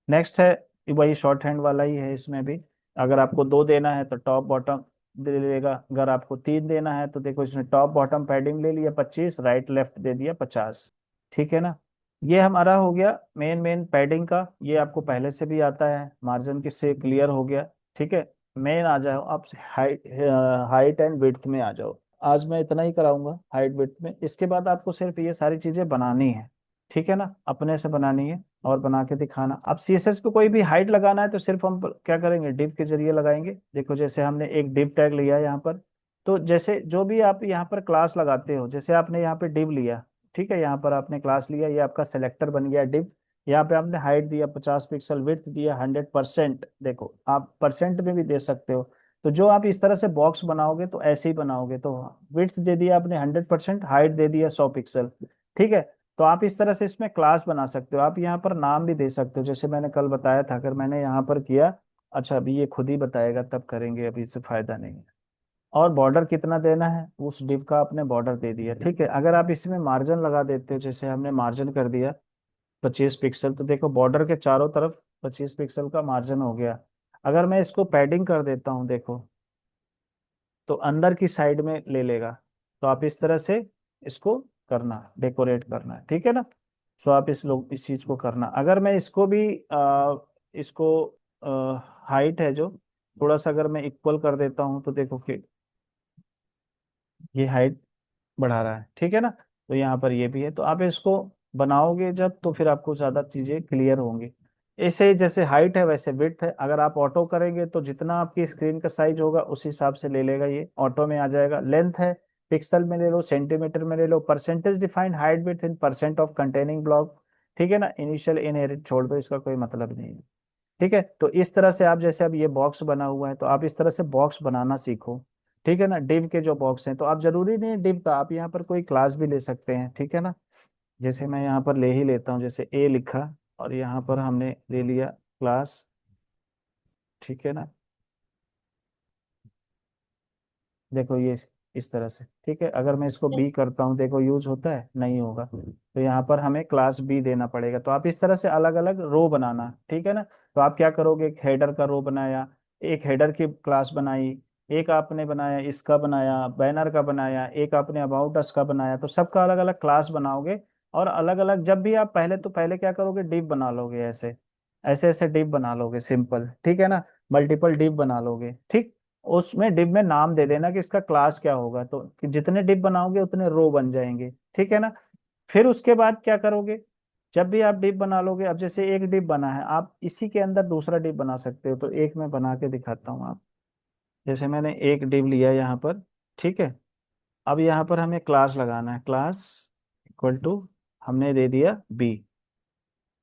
नेक्स्ट है, वही शॉर्ट हैंड वाला ही है इसमें भी। अगर आपको दो देना है तो टॉप बॉटम दे देगा, अगर आपको तीन देना है तो देखो इसने टॉप बॉटम पैडिंग ले लिया 25, राइट लेफ्ट दे दिया 50, ठीक है ना। ये हमारा हो गया मेन मेन पैडिंग का। ये आपको पहले से भी आता है, मार्जिन किससे क्लियर हो गया। ठीक है। मेन आ जाओ आप हाइट, हाइट एंड विड्थ में आ जाओ। आज मैं इतना ही कराऊंगा हाइट विड्थ में, इसके बाद आपको सिर्फ ये सारी चीजें बनानी है, ठीक है ना, अपने से बनानी है और बना के दिखाना। अब सीएसएस पे कोई भी हाइट लगाना है तो सिर्फ हम क्या करेंगे, डिव के जरिए लगाएंगे। देखो जैसे हमने एक डिव टैग लिया है यहाँ पर, तो जैसे जो भी आप यहाँ पर क्लास लगाते हो, जैसे आपने यहाँ पे डिव लिया, ठीक है, यहाँ पर आपने क्लास लिया, ये आपका सेलेक्टर बन गया डिव। यहाँ पे आपने हाइट दिया 50 पिक्सल, विड्थ दिया 100%। देखो आप परसेंट में भी दे सकते हो। तो जो आप इस तरह से बॉक्स बनाओगे तो ऐसे ही बनाओगे। तो विड्थ दे दिया आपने 100%, हाइट दे दिया 100 पिक्सल, ठीक है। तो आप इस तरह से इसमें क्लास बना सकते हो। आप यहाँ पर नाम भी दे सकते हो, जैसे मैंने कल बताया था। अगर मैंने यहाँ पर किया, अच्छा अभी ये खुद ही बताएगा तब करेंगे, अभी इससे फायदा नहीं है। और बॉर्डर कितना देना है उस डिव का आपने बॉर्डर दे दिया, ठीक है। अगर आप इसमें मार्जिन लगा देते हो, जैसे हमने मार्जिन कर दिया 25 पिक्सल, तो देखो बॉर्डर के चारों तरफ 25 पिक्सल का मार्जिन हो गया। अगर मैं इसको पैडिंग कर देता हूँ देखो, तो अंदर की साइड में ले लेगा। तो आप इस तरह से इसको करना, डेकोरेट करना, ठीक है ना। सो आप इस लोग इस चीज को करना। अगर मैं इसको भी इसको हाइट है जो, थोड़ा सा अगर मैं इक्वल कर देता हूँ तो देखो कि ये हाइट बढ़ा रहा है, ठीक है ना। तो यहाँ पर ये भी है। तो आप इसको बनाओगे जब, तो फिर आपको ज्यादा चीजें क्लियर होंगी। ऐसे ही जैसे हाइट है वैसे विड्थ है। अगर आप ऑटो करेंगे तो जितना आपकी स्क्रीन का साइज होगा उस हिसाब से ले लेगा, ये ऑटो में आ जाएगा। लेंथ है पिक्सल में ले लो, सेंटीमीटर में ले लो। Percentage defined height width in percent of containing block, ठीक है ना। इनिशियल इनहेरिट छोड़ दो, इसका कोई मतलब नहीं है, ठीक है। तो इस तरह से आप, जैसे अब ये बॉक्स बना हुआ है तो आप इस तरह से बॉक्स बनाना सीखो, ठीक है ना। डिव के जो बॉक्स हैं, तो आप जरूरी नहीं है डिव का, आप यहाँ पर कोई क्लास भी ले सकते हैं, ठीक है ना। जैसे मैं यहाँ पर ले ही लेता हूँ, जैसे ए लिखा और यहाँ पर हमने ले लिया क्लास, ठीक है ना। देखो ये इस तरह से, ठीक है। अगर मैं इसको बी करता हूँ, देखो यूज होता है, नहीं होगा। तो यहाँ पर हमें क्लास बी देना पड़ेगा। तो आप इस तरह से अलग अलग रो बनाना, ठीक है ना। तो आप क्या करोगे, एक हेडर का रो बनाया, एक हेडर की क्लास बनाई, एक आपने बनाया इसका बनाया, बैनर का बनाया, एक आपने अबाउट अस का बनाया। तो सबका अलग अलग क्लास बनाओगे। और अलग अलग जब भी आप पहले, तो पहले क्या करोगे, डिव बना लोगे, ऐसे ऐसे ऐसे डिव बना लोगे सिंपल, ठीक है ना। मल्टीपल डिव बना लोगे, ठीक। उसमें डिब में नाम दे देना कि इसका क्लास क्या होगा। तो कि जितने डिब बनाओगे उतने रो बन जाएंगे, ठीक है ना। फिर उसके बाद क्या करोगे, जब भी आप डिब बना लोगे, अब जैसे एक डिब बना है, आप इसी के अंदर दूसरा डिब बना सकते हो। तो एक मैं बना के दिखाता हूँ आप। जैसे मैंने एक डिब लिया यहाँ पर, ठीक है। अब यहाँ पर हमें क्लास लगाना है, क्लास इक्वल टू हमने दे दिया बी,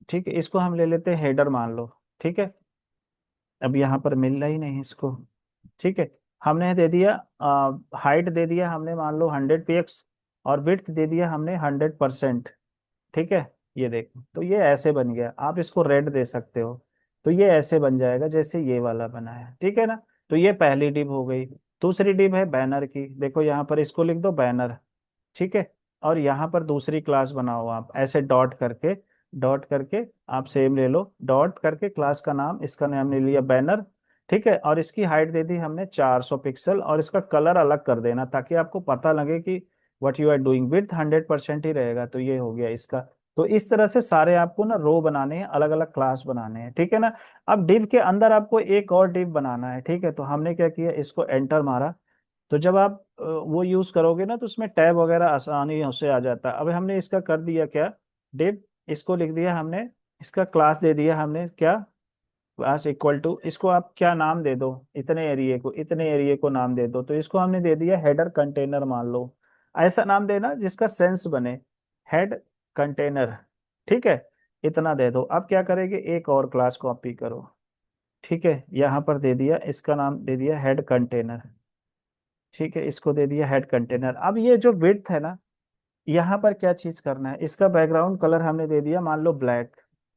ठीक है। इसको हम ले लेते हैं हेडर मान लो, ठीक है। अब यहाँ पर मिल रहा ही नहीं इसको, ठीक है। हमने दे दिया हाइट दे दिया हमने मान लो 100 px, और विड्थ दे दिया हमने 100%, ठीक है। ये देखो, तो ये ऐसे बन गया। आप इसको रेड दे सकते हो, तो ये ऐसे बन जाएगा जैसे ये वाला बना है, ठीक है ना। तो ये पहली डिप हो गई। दूसरी डिप है बैनर की, देखो यहाँ पर इसको लिख दो बैनर, ठीक है। और यहाँ पर दूसरी क्लास बनाओ आप, ऐसे डॉट करके आप सेम ले लो, डॉट करके क्लास का नाम, इसका नाम ले लिया बैनर, ठीक है। और इसकी हाइट दे दी हमने 400 पिक्सल, और इसका कलर अलग कर देना ताकि आपको पता लगे कि what you are doing. Width 100% ही रहेगा। तो ये हो गया इसका। तो इस तरह से सारे आपको ना रो बनाने हैं, अलग अलग क्लास बनाने हैं, ठीक है ना। अब डिव के अंदर आपको एक और डिव बनाना है, ठीक है। तो हमने क्या किया, इसको एंटर मारा। तो जब आप वो यूज करोगे ना तो उसमें टैब वगैरह आसानी से आ जाता है। अब हमने इसका कर दिया क्या, डिव, इसको लिख दिया हमने, इसका क्लास दे दिया हमने क्या, क्लास इक्वल टू, इसको आप क्या नाम दे दो, इतने एरिया को नाम दे दो, तो इसको हमने दे दिया हेडर कंटेनर मान लो। ऐसा नाम देना जिसका सेंस बने, हेड कंटेनर, ठीक है, इतना दे दो। अब क्या करेंगे, एक और क्लास कॉपी करो, ठीक है, यहाँ पर दे दिया, इसका नाम दे दिया हेड कंटेनर, ठीक है, इसको दे दिया हेड कंटेनर। अब ये जो विड्थ है ना, यहाँ पर क्या चीज करना है, इसका बैकग्राउंड कलर हमने दे दिया मान लो ब्लैक,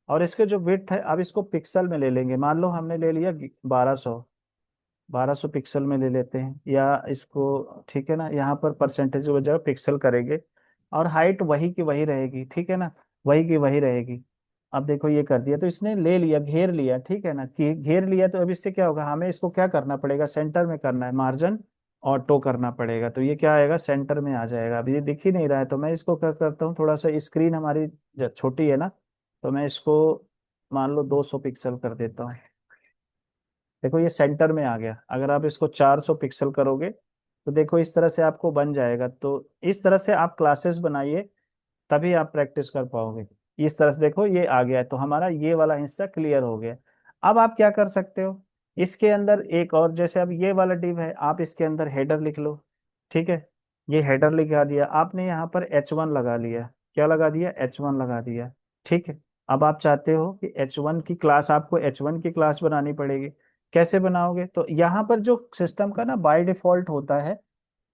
और इसके जो विड्थ है अब इसको पिक्सल में ले लेंगे, मान लो हमने ले लिया 1200 पिक्सल में ले लेते हैं, या इसको, ठीक है ना, यहाँ पर परसेंटेज की वजह पिक्सल करेंगे, और हाइट वही की वही रहेगी, ठीक है ना, वही की वही रहेगी। अब देखो ये कर दिया तो इसने ले लिया, घेर लिया, ठीक है ना, कि घेर लिया, तो अब इससे क्या होगा, हमें इसको क्या करना पड़ेगा, सेंटर में करना है, मार्जिन ऑटो करना पड़ेगा, तो ये क्या आएगा, सेंटर में आ जाएगा। अब ये दिख ही नहीं रहा है, तो मैं इसको क्या करता हूँ, थोड़ा सा स्क्रीन हमारी छोटी है ना, तो मैं इसको मान लो 200 पिक्सल कर देता हूँ। देखो ये सेंटर में आ गया। अगर आप इसको 400 पिक्सल करोगे तो देखो इस तरह से आपको बन जाएगा। तो इस तरह से आप क्लासेस बनाइए, तभी आप प्रैक्टिस कर पाओगे। इस तरह से देखो ये आ गया है, तो हमारा ये वाला हिस्सा क्लियर हो गया। अब आप क्या कर सकते हो, इसके अंदर एक और, जैसे अब ये वाला डिव है, आप इसके अंदर हेडर लिख लो, ठीक है, ये हेडर लिखा दिया आपने, यहाँ पर H1 लगा लिया, क्या लगा दिया, H1 लगा दिया, ठीक है। अब आप चाहते हो कि H1 की क्लास, आपको H1 की क्लास बनानी पड़ेगी। कैसे बनाओगे, तो यहाँ पर जो सिस्टम का ना बाय डिफॉल्ट होता है,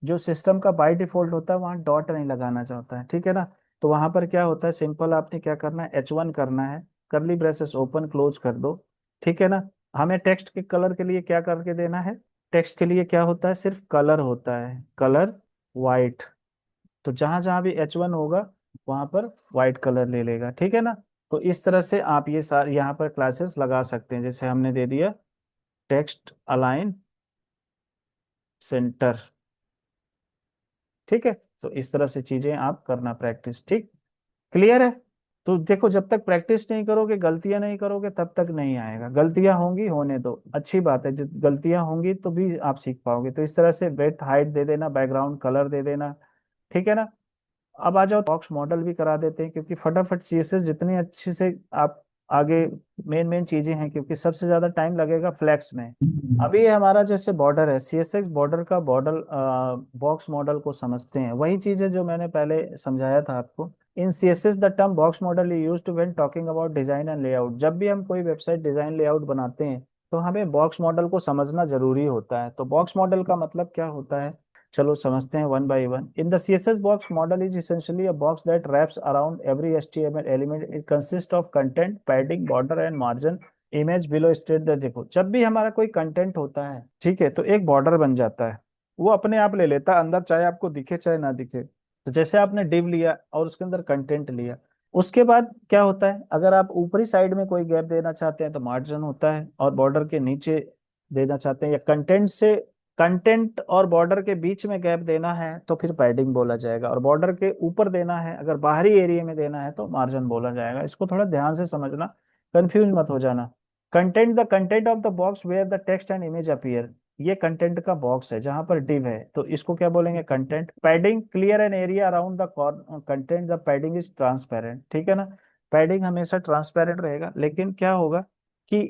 जो सिस्टम का बाय डिफॉल्ट होता है, वहाँ डॉट नहीं लगाना चाहता है, ठीक है ना। तो वहां पर क्या होता है, सिंपल आपने क्या करना है, H1 करना है, करली ब्रेसेस ओपन क्लोज कर दो, ठीक है ना। हमें टेक्स्ट के कलर के लिए क्या करके देना है, टेक्स्ट के लिए क्या होता है, सिर्फ कलर होता है, कलर वाइट। तो जहां जहां भी H1 होगा वहां पर वाइट कलर ले लेगा, ठीक है ना। तो इस तरह से आप ये सारे यहाँ पर क्लासेस लगा सकते हैं, जैसे हमने दे दिया टेक्स्ट अलाइन सेंटर, ठीक है। तो इस तरह से चीजें आप करना प्रैक्टिस, ठीक, क्लियर है। तो देखो जब तक प्रैक्टिस नहीं करोगे, गलतियां नहीं करोगे, तब तक नहीं आएगा। गलतियां होंगी, होने दो, अच्छी बात है, जब गलतियां होंगी तो भी आप सीख पाओगे। तो इस तरह से वेट हाइट दे देना, बैकग्राउंड कलर दे देना, ठीक है ना। अब आ जाओ, बॉक्स मॉडल भी करा देते हैं, क्योंकि फटाफट सीएसएस जितनी अच्छे से आप आगे, मेन मेन चीजें हैं, क्योंकि सबसे ज्यादा टाइम लगेगा फ्लैक्स में। अभी ये हमारा जैसे बॉर्डर है, सीएसएस बॉर्डर का बॉर्डर, बॉक्स मॉडल को समझते हैं, वही चीज है जो मैंने पहले समझाया था आपको। In CSS the term box model is used when talking about design and layout. जब भी हम कोई वेबसाइट डिजाइन लेआउट बनाते हैं तो हमें बॉक्स मॉडल को समझना जरूरी होता है। तो बॉक्स मॉडल का मतलब क्या होता है, चलो समझते हैं one by one. In the CSS box model is essentially a box that wraps around every HTML element. It consists of content, padding, border and margin. Image below state the, देखो जब भी हमारा कोई कंटेंट होता है, ठीक है, तो एक बॉर्डर बन जाता है, वो अपने आप ले लेता है अंदर, चाहे आपको दिखे चाहे ना दिखे। तो जैसे आपने डिव लिया और उसके अंदर कंटेंट लिया, उसके बाद क्या होता है, अगर आप ऊपरी साइड में कोई गैप देना चाहते हैं तो मार्जिन होता है, और बॉर्डर के नीचे देना चाहते हैं, या कंटेंट से, कंटेंट और बॉर्डर के बीच में गैप देना है तो फिर पैडिंग बोला जाएगा, और बॉर्डर के ऊपर देना है, अगर बाहरी एरिया में देना है तो मार्जिन बोला जाएगा। इसको थोड़ा ध्यान से समझना, कंफ्यूज मत हो जाना। Content, the content of the box where the text and image appear, ये कंटेंट का बॉक्स है जहां पर डिव है, तो इसको क्या बोलेंगे, content. Padding, clear an area around the content, the padding is transparent, ठीक है ना। पैडिंग हमेशा ट्रांसपेरेंट रहेगा, लेकिन क्या होगा कि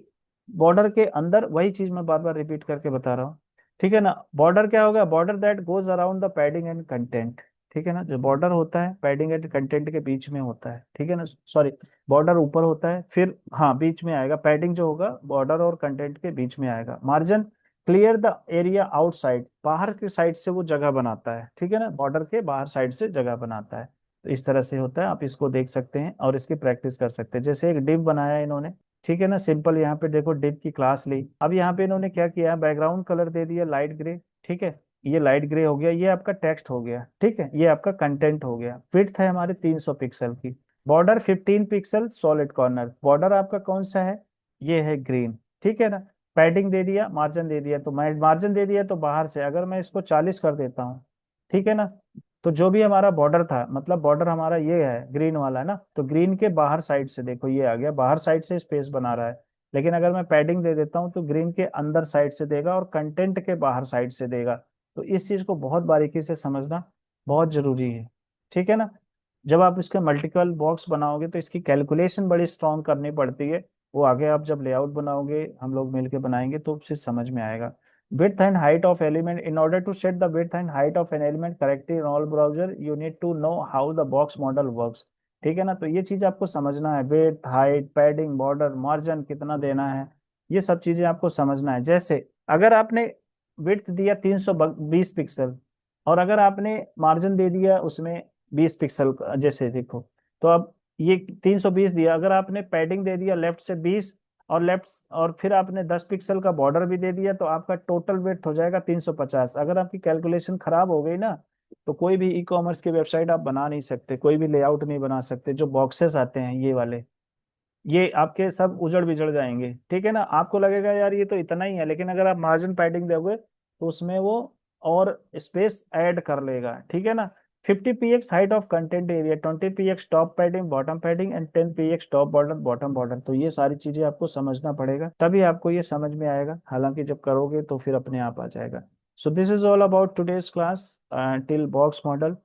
बॉर्डर के अंदर, वही चीज मैं बार बार रिपीट करके बता रहा हूँ, ठीक है ना। बॉर्डर क्या होगा, border that goes around the padding and content, ठीक है ना। जो बॉर्डर होता है पैडिंग एंड कंटेंट के बीच में होता है, ठीक है ना, सॉरी, बॉर्डर ऊपर होता है, फिर हाँ बीच में आएगा, पैडिंग जो होगा बॉर्डर और कंटेंट के बीच में आएगा। Margin, clear the area outside, बाहर की साइड से वो जगह बनाता है, ठीक है ना, बॉर्डर के बाहर साइड से जगह बनाता है। तो इस तरह से होता है, आप इसको देख सकते हैं और इसकी प्रैक्टिस कर सकते हैं। जैसे एक डिव बनाया इन्होंने, ठीक है ना, सिंपल, यहाँ पे देखो डिव की क्लास ली। अब यहाँ पे इन्होंने क्या किया, बैकग्राउंड कलर दे दिया लाइट ग्रे, ठीक है, ये लाइट ग्रे हो गया, ये आपका टेक्स्ट हो गया, ठीक है, ये आपका कंटेंट हो गया। विड्थ है हमारे 300 पिक्सल की। Border 15 pixel solid corner, border आपका कौन सा है, ये है ग्रीन, ठीक है ना। पैडिंग दे दिया, मार्जिन दे दिया, तो मैं मार्जिन दे दिया तो बाहर से, अगर मैं इसको 40 कर देता हूँ, ठीक है ना, तो जो भी हमारा बॉर्डर था, मतलब बॉर्डर हमारा ये है ग्रीन वाला है ना, तो ग्रीन के बाहर साइड से देखो ये आ गया, बाहर साइड से स्पेस बना रहा है। लेकिन अगर मैं पैडिंग दे देता हूँ तो ग्रीन के अंदर साइड से देगा और कंटेंट के बाहर साइड से देगा। तो इस चीज को बहुत बारीकी से समझना बहुत जरूरी है, ठीक है ना। जब आप इसके मल्टीपल बॉक्स बनाओगे तो इसकी कैलकुलेशन बड़ी स्ट्रॉन्ग करनी पड़ती है। वो आगे आप जब लेआउट बनाओगे, हम लोग मिलके बनाएंगे तो फिर समझ में आएगा। width and height of element, in order to set the width and height of an element correctly in all browser you need to know how the box model works। ठीक है ना, तो ये चीज आपको समझना है, width, height, padding, border, margin कितना देना है, ये सब चीजें आपको समझना है। जैसे अगर आपने width दिया 320 पिक्सल और अगर आपने मार्जिन दे दिया उसमें 20 पिक्सल जैसे देखो, तो अब ये 320 दिया, अगर आपने पैडिंग दे दिया लेफ्ट से 20 और लेफ्ट और फिर आपने 10 पिक्सल का बॉर्डर भी दे दिया, तो आपका टोटल वेट हो जाएगा 350। अगर आपकी कैलकुलेशन खराब हो गई ना, तो कोई भी ई कॉमर्स की वेबसाइट आप बना नहीं सकते, कोई भी लेआउट नहीं बना सकते। जो बॉक्सेस आते हैं ये वाले, ये आपके सब उजड़ बिजड़ जाएंगे, ठीक है ना। आपको लगेगा यार ये तो इतना ही है, लेकिन अगर आप मार्जिन पैडिंग दोगे तो उसमें वो और स्पेस ऐड कर लेगा, ठीक है ना। 50 px height of content area, 20 px top padding bottom padding and 10 px top border bottom border. तो ये सारी चीजें आपको समझना पड़ेगा, तभी आपको ये समझ में आएगा। हालांकि जब करोगे तो फिर अपने आप आ जाएगा। So this is all about today's class till box model.